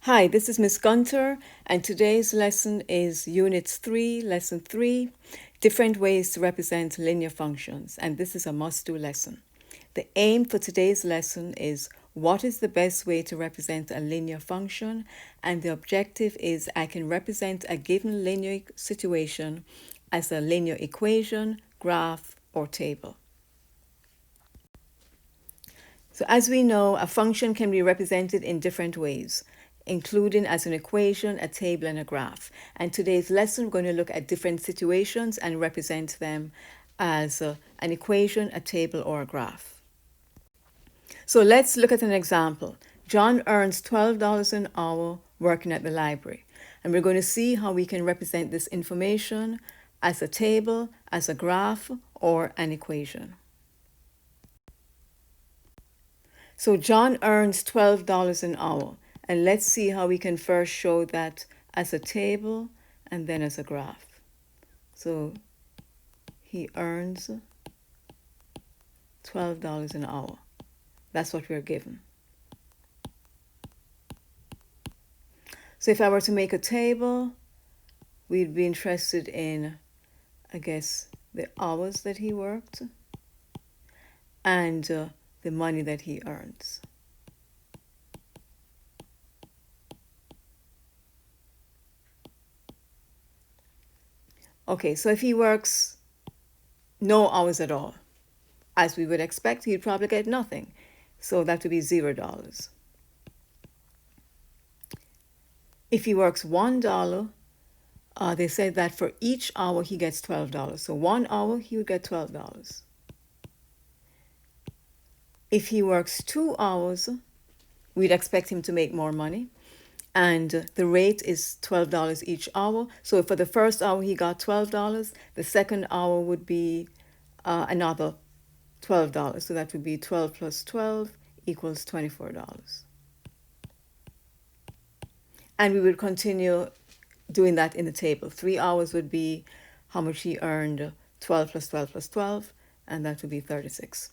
Hi, this is Miss Gunter, and today's lesson is Unit 3, Lesson 3, Different Ways to Represent Linear Functions, and this is a must-do lesson. The aim for today's lesson is what is the best way to represent a linear function, and the objective is I can represent a given linear situation as a linear equation, graph, or table. So as we know, a function can be represented in different ways, including as an equation, a table, and a graph. And today's lesson, we're going to look at different situations and represent them as an equation, a table, or a graph. So let's look at an example. John earns $12 an hour working at the library. And we're going to see how we can represent this information as a table, as a graph, or an equation. So John earns $12 an hour. And let's see how we can first show that as a table and then as a graph. So he earns $12 an hour. That's what we're given. So if I were to make a table, we'd be interested in, I guess, the hours that he worked and the money that he earns. Okay, so if he works no hours at all, as we would expect, he'd probably get nothing. So that would be $0. If he works $1, they said that for each hour he gets $12. So 1 hour, he would get $12. If he works 2 hours, we'd expect him to make more money. And the rate is $12 each hour. So for the first hour, he got $12. The second hour would be another $12. So that would be 12 plus 12 equals $24. And we would continue doing that in the table. 3 hours would be how much he earned, 12 plus 12 plus 12, and that would be 36.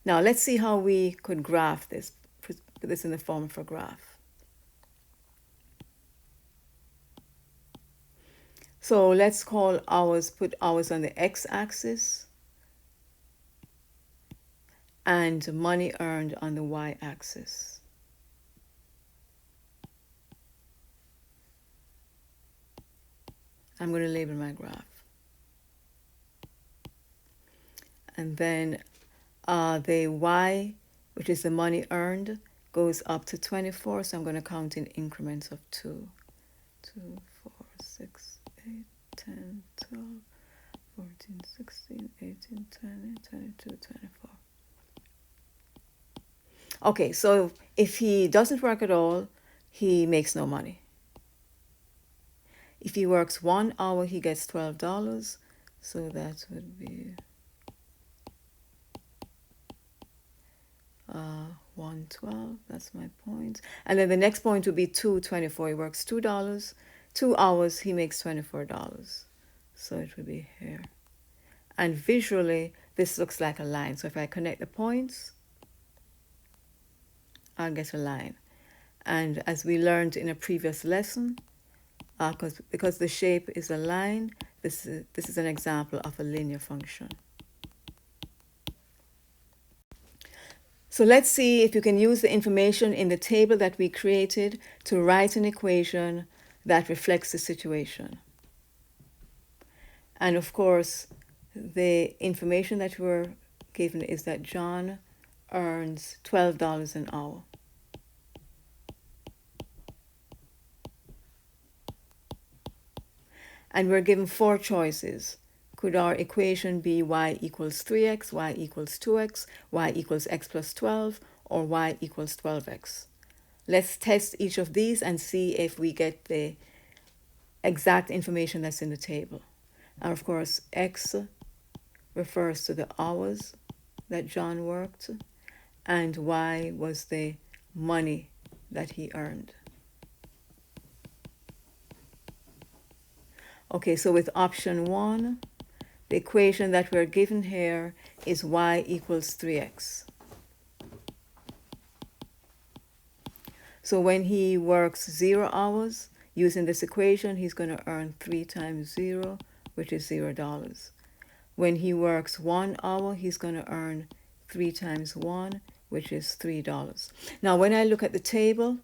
Now let's see how we could graph this, put this in the form of a graph. So let's call hours, put hours on the x-axis and money earned on the y-axis. I'm going to label my graph. And then the y, which is the money earned, goes up to 24. So I'm going to count in increments of 2. 2, 4, 6, 8, 10, 12, 14, 16, 18, 20, 22, 24. Okay, so if he doesn't work at all, he makes no money. If he works 1 hour, he gets $12. So that would be 112. That's my point. And then the next point would be 224. He works $2. 2 hours, he makes $24. So it would be here. And visually, this looks like a line. So if I connect the points, I'll get a line. And as we learned in a previous lesson, because the shape is a line, this is an example of a linear function. So let's see if you can use the information in the table that we created to write an equation that reflects the situation. And of course, the information that we're given is that John earns $12 an hour. And we're given 4 choices. Could our equation be y equals 3x, y equals 2x, y equals x plus 12, or y equals 12x? Let's test each of these and see if we get the exact information that's in the table. And of course, x refers to the hours that John worked, and y was the money that he earned. Okay, so with option 1, the equation that we're given here is y equals 3x. So when he works 0 hours, using this equation, he's going to earn 3 times 0, which is $0. When he works 1 hour, he's going to earn 3 times 1, which is $3. Now, when I look at the table,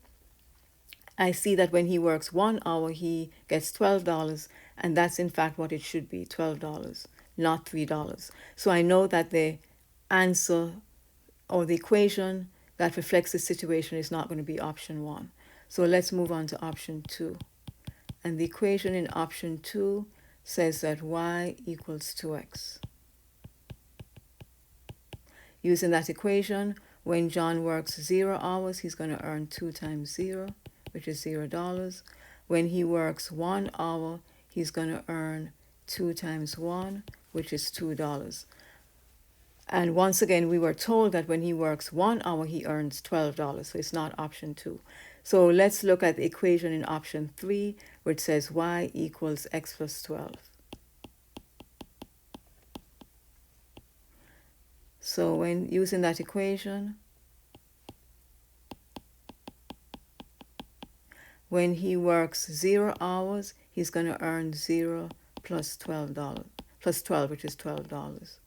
I see that when he works 1 hour, he gets $12, and that's in fact what it should be, $12, not $3. So I know that the answer or the equation that reflects the situation is not going to be option 1. So let's move on to option 2. And the equation in option 2 says that y equals 2x. Using that equation, when John works 0 hours, he's going to earn 2 times 0, which is $0. When he works 1 hour, he's going to earn 2 times 1, which is $2. And once again, we were told that when he works 1 hour, he earns $12. So it's not option 2. So let's look at the equation in option 3, which says y equals x plus 12. So when using that equation, when he works 0 hours, he's going to earn 0 plus $12, plus 12, which is $12.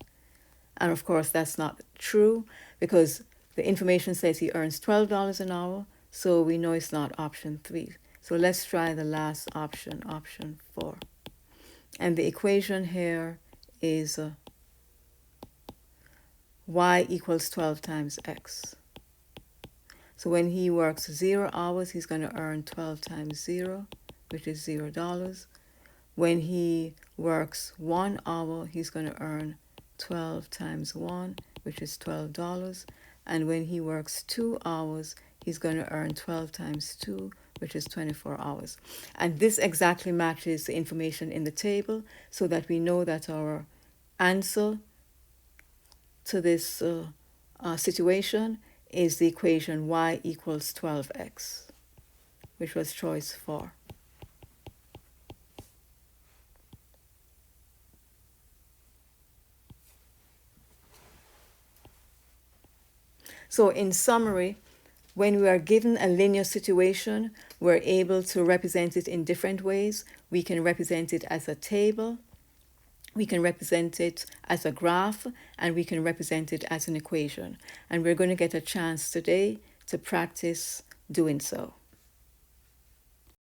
And of course, that's not true because the information says he earns $12 an hour, so we know it's not option 3. So let's try the last option, option 4. And the equation here is y equals 12 times x. So when he works 0 hours, he's going to earn 12 times 0, which is $0. When he works 1 hour, he's going to earn 12 times 1, which is $12. And when he works 2 hours, he's going to earn 12 times 2, which is 24 hours. And this exactly matches the information in the table so that we know that our answer to this situation is the equation y equals 12x, which was choice 4. So in summary, when we are given a linear situation, we're able to represent it in different ways. We can represent it as a table, we can represent it as a graph, and we can represent it as an equation. And we're going to get a chance today to practice doing so.